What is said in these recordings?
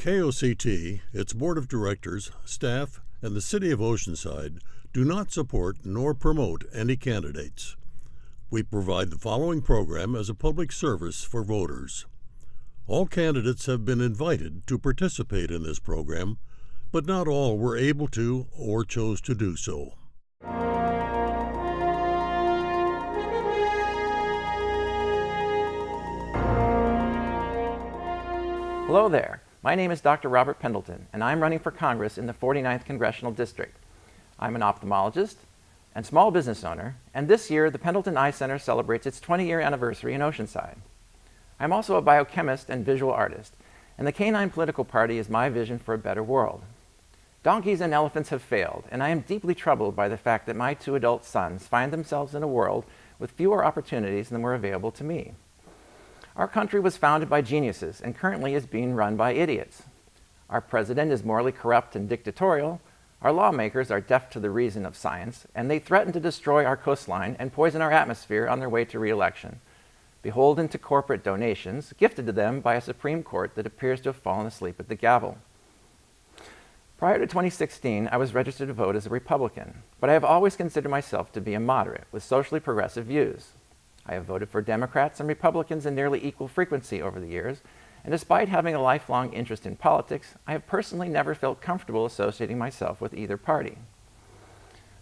KOCT, its board of directors, staff, and the City of Oceanside do not support nor promote any candidates. We provide the following program as a public service for voters. All candidates have been invited to participate in this program, but not all were able to or chose to do so. Hello there. My name is Dr. Robert Pendleton, and I'm running for Congress in the 49th Congressional District. I'm an ophthalmologist and small business owner, and this year the Pendleton Eye Center celebrates its 20-year anniversary in Oceanside. I'm also a biochemist and visual artist, and the Canine Political Party is my vision for a better world. Donkeys and elephants have failed, and I am deeply troubled by the fact that my two adult sons find themselves in a world with fewer opportunities than were available to me. Our country was founded by geniuses and currently is being run by idiots. Our president is morally corrupt and dictatorial. Our lawmakers are deaf to the reason of science, and they threaten to destroy our coastline and poison our atmosphere on their way to re-election, beholden to corporate donations gifted to them by a Supreme Court that appears to have fallen asleep at the gavel. Prior to 2016, I was registered to vote as a Republican, but I have always considered myself to be a moderate with socially progressive views. I have voted for Democrats and Republicans in nearly equal frequency over the years, and despite having a lifelong interest in politics, I have personally never felt comfortable associating myself with either party.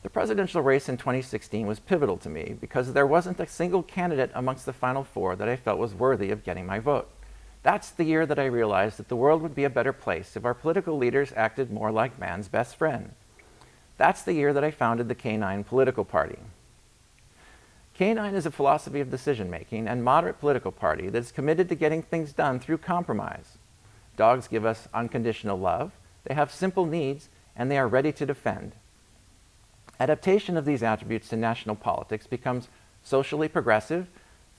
The presidential race in 2016 was pivotal to me because there wasn't a single candidate amongst the final four that I felt was worthy of getting my vote. That's the year that I realized that the world would be a better place if our political leaders acted more like man's best friend. That's the year that I founded the Canine Political Party. Canine is a philosophy of decision-making and moderate political party that is committed to getting things done through compromise. Dogs give us unconditional love, they have simple needs, and they are ready to defend. Adaptation of these attributes to national politics becomes socially progressive,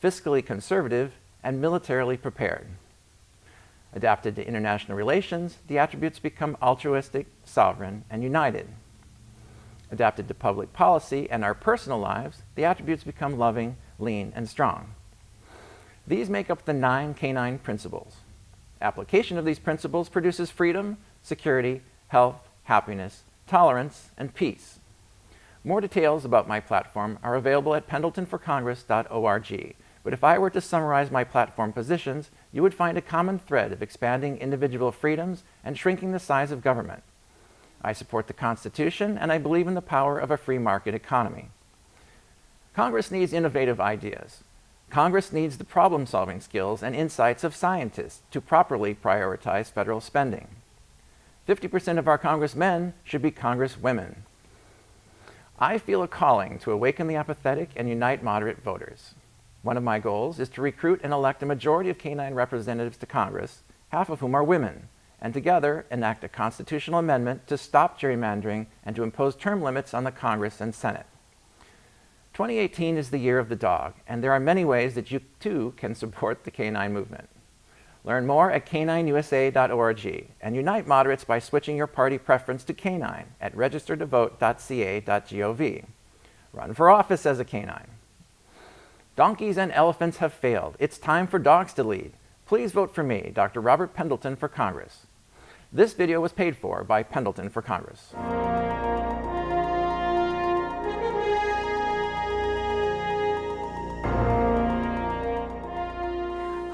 fiscally conservative, and militarily prepared. Adapted to international relations, the attributes become altruistic, sovereign, and united. Adapted to public policy and our personal lives, the attributes become loving, lean, and strong. These make up the 9 canine principles. Application of these principles produces freedom, security, health, happiness, tolerance, and peace. More details about my platform are available at pendletonforcongress.org, but if I were to summarize my platform positions, you would find a common thread of expanding individual freedoms and shrinking the size of government. I support the Constitution, and I believe in the power of a free market economy. Congress needs innovative ideas. Congress needs the problem-solving skills and insights of scientists to properly prioritize federal spending. 50% of our congressmen should be congresswomen. I feel a calling to awaken the apathetic and unite moderate voters. One of my goals is to recruit and elect a majority of canine representatives to Congress, half of whom are women, and together enact a constitutional amendment to stop gerrymandering and to impose term limits on the Congress and Senate. 2018 is the year of the dog, and there are many ways that you too can support the canine movement. Learn more at canineusa.org and unite moderates by switching your party preference to canine at registertovote.ca.gov. Run for office as a canine. Donkeys and elephants have failed. It's time for dogs to lead. Please vote for me, Dr. Robert Pendleton, for Congress. This video was paid for by Pendleton for Congress.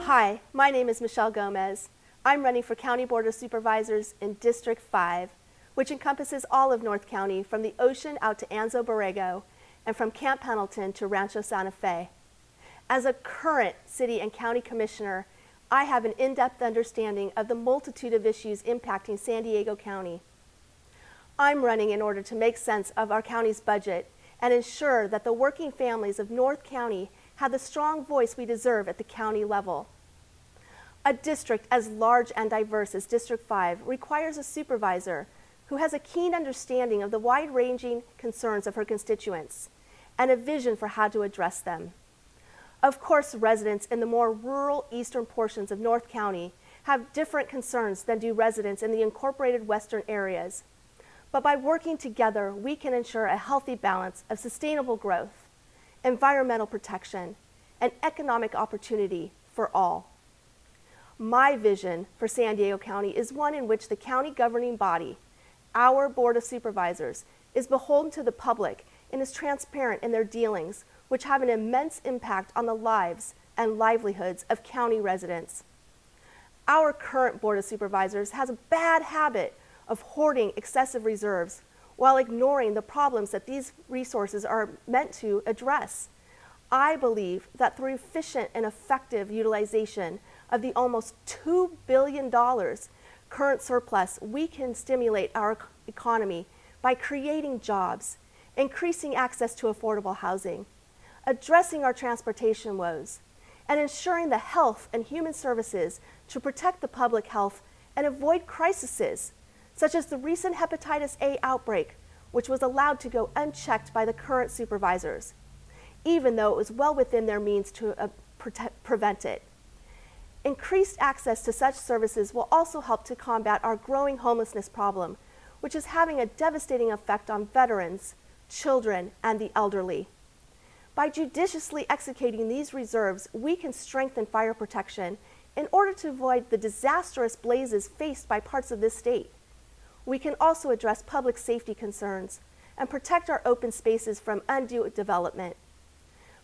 Hi, my name is Michelle Gomez. I'm running for County Board of Supervisors in District 5, which encompasses all of North County from the ocean out to Anzo Borrego and from Camp Pendleton to Rancho Santa Fe. As a current city and county commissioner, I have an in-depth understanding of the multitude of issues impacting San Diego County. I'm running in order to make sense of our county's budget and ensure that the working families of North County have the strong voice we deserve at the county level. A district as large and diverse as District 5 requires a supervisor who has a keen understanding of the wide-ranging concerns of her constituents and a vision for how to address them. Of course, residents in the more rural eastern portions of North County have different concerns than do residents in the incorporated western areas. But by working together, we can ensure a healthy balance of sustainable growth, environmental protection, and economic opportunity for all. My vision for San Diego County is one in which the county governing body, our Board of Supervisors, is beholden to the public and is transparent in their dealings, which have an immense impact on the lives and livelihoods of county residents. Our current Board of Supervisors has a bad habit of hoarding excessive reserves while ignoring the problems that these resources are meant to address. I believe that through efficient and effective utilization of the almost $2 billion current surplus, we can stimulate our economy by creating jobs, increasing access to affordable housing, addressing our transportation woes, and ensuring the health and human services to protect the public health and avoid crises, such as the recent hepatitis A outbreak, which was allowed to go unchecked by the current supervisors, even though it was well within their means to prevent it. Increased access to such services will also help to combat our growing homelessness problem, which is having a devastating effect on veterans, children, and the elderly. By judiciously executing these reserves, we can strengthen fire protection in order to avoid the disastrous blazes faced by parts of this state. We can also address public safety concerns and protect our open spaces from undue development.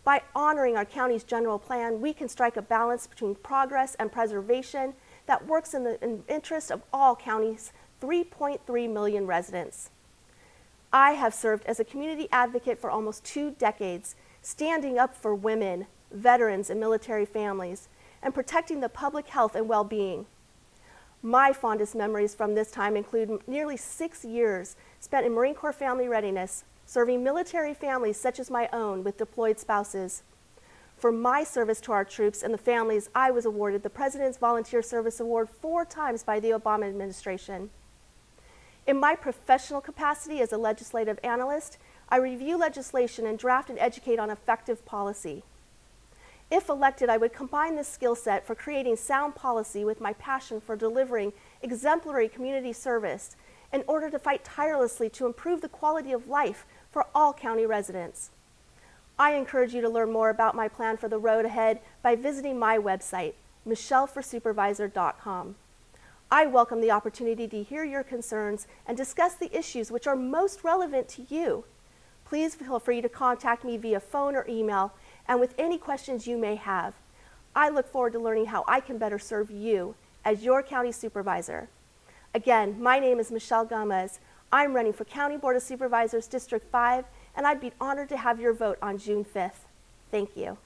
By honoring our county's general plan, we can strike a balance between progress and preservation that works in the interest of all county's 3.3 million residents. I have served as a community advocate for almost 2 decades, standing up for women, veterans, and military families, and protecting the public health and well-being. My fondest memories from this time include nearly 6 years spent in Marine Corps Family Readiness, serving military families such as my own with deployed spouses. For my service to our troops and the families, I was awarded the President's Volunteer Service Award 4 times by the Obama administration. In my professional capacity as a legislative analyst, I review legislation and draft and educate on effective policy. If elected, I would combine this skill set for creating sound policy with my passion for delivering exemplary community service in order to fight tirelessly to improve the quality of life for all county residents. I encourage you to learn more about my plan for the road ahead by visiting my website, michelleforsupervisor.com. I welcome the opportunity to hear your concerns and discuss the issues which are most relevant to you. Please feel free to contact me via phone or email and with any questions you may have. I look forward to learning how I can better serve you as your county supervisor. Again, my name is Michelle Gomez. I'm running for County Board of Supervisors District 5, and I'd be honored to have your vote on June 5th. Thank you.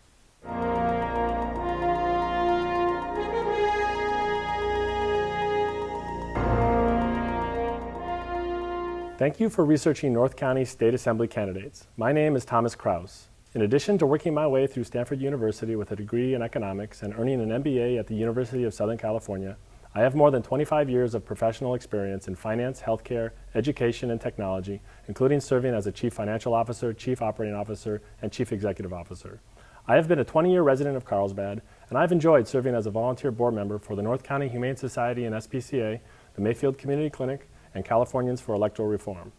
Thank you for researching North County State Assembly candidates. My name is Thomas Kraus. In addition to working my way through Stanford University with a degree in economics and earning an MBA at the University of Southern California, I have more than 25 years of professional experience in finance, healthcare, education, and technology, including serving as a Chief Financial Officer, Chief Operating Officer, and Chief Executive Officer. I have been a 20-year resident of Carlsbad, and I've enjoyed serving as a volunteer board member for the North County Humane Society and SPCA, the Mayfield Community Clinic, and Californians for Electoral Reform.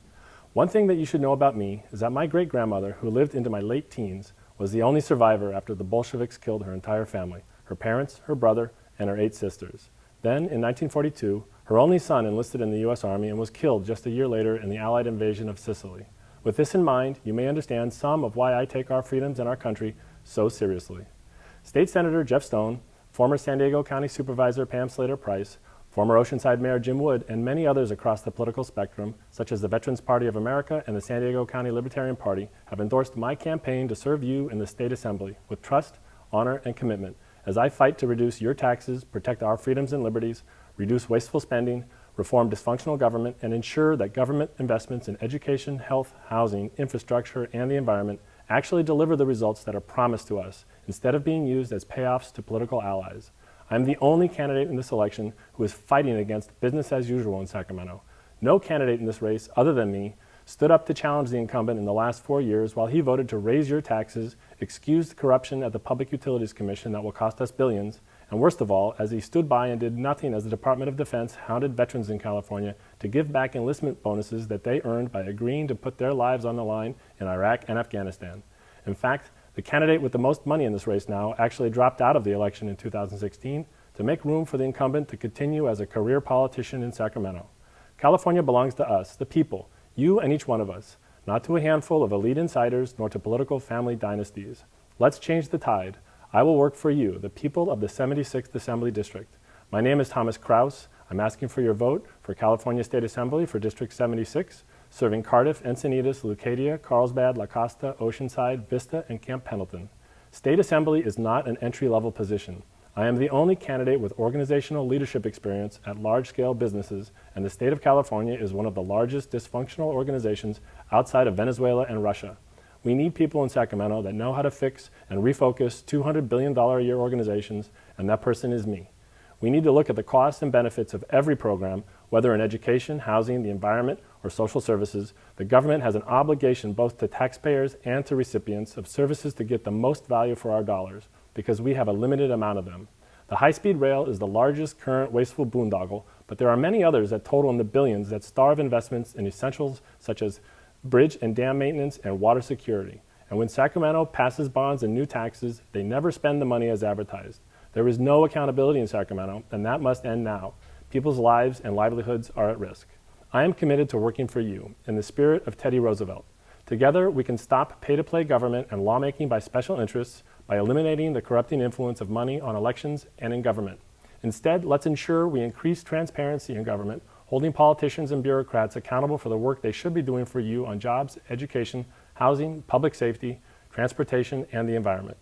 One thing that you should know about me is that my great-grandmother, who lived into my late teens, was the only survivor after the Bolsheviks killed her entire family, her parents, her brother, and her 8 sisters. Then, in 1942, her only son enlisted in the U.S. Army and was killed just a year later in the Allied invasion of Sicily. With this in mind, you may understand some of why I take our freedoms and our country so seriously. State Senator Jeff Stone, former San Diego County Supervisor Pam Slater-Price, former Oceanside Mayor Jim Wood, and many others across the political spectrum, such as the Veterans Party of America and the San Diego County Libertarian Party, have endorsed my campaign to serve you in the State Assembly with trust, honor, and commitment as I fight to reduce your taxes, protect our freedoms and liberties, reduce wasteful spending, reform dysfunctional government, and ensure that government investments in education, health, housing, infrastructure, and the environment actually deliver the results that are promised to us, instead of being used as payoffs to political allies. I'm the only candidate in this election who is fighting against business as usual in Sacramento. No candidate in this race, other than me, stood up to challenge the incumbent in the last 4 years while he voted to raise your taxes, excused corruption at the Public Utilities Commission that will cost us billions, and worst of all, as he stood by and did nothing as the Department of Defense hounded veterans in California to give back enlistment bonuses that they earned by agreeing to put their lives on the line in Iraq and Afghanistan. In fact, the candidate with the most money in this race now actually dropped out of the election in 2016 to make room for the incumbent to continue as a career politician in Sacramento. California belongs to us, the people, you and each one of us, not to a handful of elite insiders nor to political family dynasties. Let's change the tide. I will work for you, the people of the 76th Assembly District. My name is Thomas Kraus. I'm asking for your vote for California State Assembly for District 76, serving Cardiff, Encinitas, Leucadia, Carlsbad, La Costa, Oceanside, Vista, and Camp Pendleton. State Assembly is not an entry-level position. I am the only candidate with organizational leadership experience at large-scale businesses, and the state of California is one of the largest dysfunctional organizations outside of Venezuela and Russia. We need people in Sacramento that know how to fix and refocus $200 billion a year organizations, and that person is me. We need to look at the costs and benefits of every program, whether in education, housing, the environment, or social services. The government has an obligation both to taxpayers and to recipients of services to get the most value for our dollars, because we have a limited amount of them. The high-speed rail is the largest current wasteful boondoggle, but there are many others that total in the billions that starve investments in essentials such as bridge and dam maintenance and water security. And when Sacramento passes bonds and new taxes, they never spend the money as advertised. There is no accountability in Sacramento, and that must end now. People's lives and livelihoods are at risk. I am committed to working for you in the spirit of Teddy Roosevelt. Together, we can stop pay-to-play government and lawmaking by special interests by eliminating the corrupting influence of money on elections and in government. Instead, let's ensure we increase transparency in government, holding politicians and bureaucrats accountable for the work they should be doing for you on jobs, education, housing, public safety, transportation, and the environment.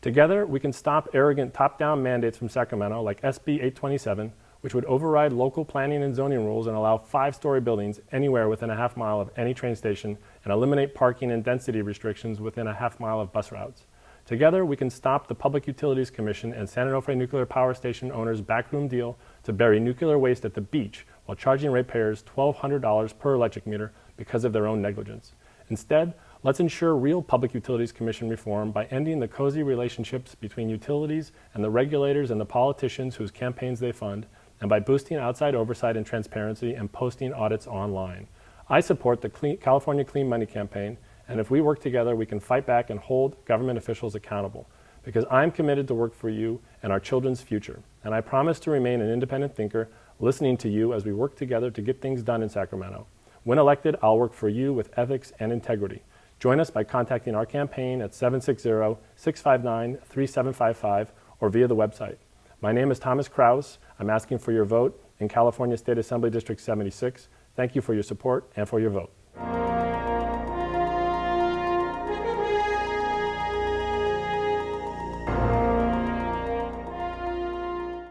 Together, we can stop arrogant top-down mandates from Sacramento like SB 827, which would override local planning and zoning rules and allow 5-story buildings anywhere within a half mile of any train station and eliminate parking and density restrictions within a half mile of bus routes. Together, we can stop the Public Utilities Commission and San Onofre Nuclear Power Station owners' backroom deal to bury nuclear waste at the beach while charging ratepayers $1,200 per electric meter because of their own negligence. Instead, let's ensure real Public Utilities Commission reform by ending the cozy relationships between utilities and the regulators and the politicians whose campaigns they fund, and by boosting outside oversight and transparency and posting audits online. I support the California Clean Money campaign, and if we work together, we can fight back and hold government officials accountable, because I'm committed to work for you and our children's future. And I promise to remain an independent thinker, listening to you as we work together to get things done in Sacramento. When elected, I'll work for you with ethics and integrity. Join us by contacting our campaign at 760-659-3755 or via the website. My name is Thomas Kraus. I'm asking for your vote in California State Assembly District 76. Thank you for your support and for your vote.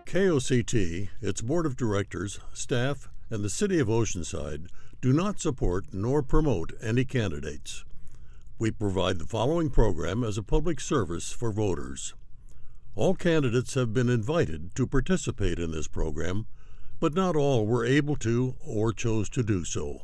KOCT, its board of directors, staff, and the city of Oceanside do not support nor promote any candidates. We provide the following program as a public service for voters. All candidates have been invited to participate in this program, but not all were able to or chose to do so.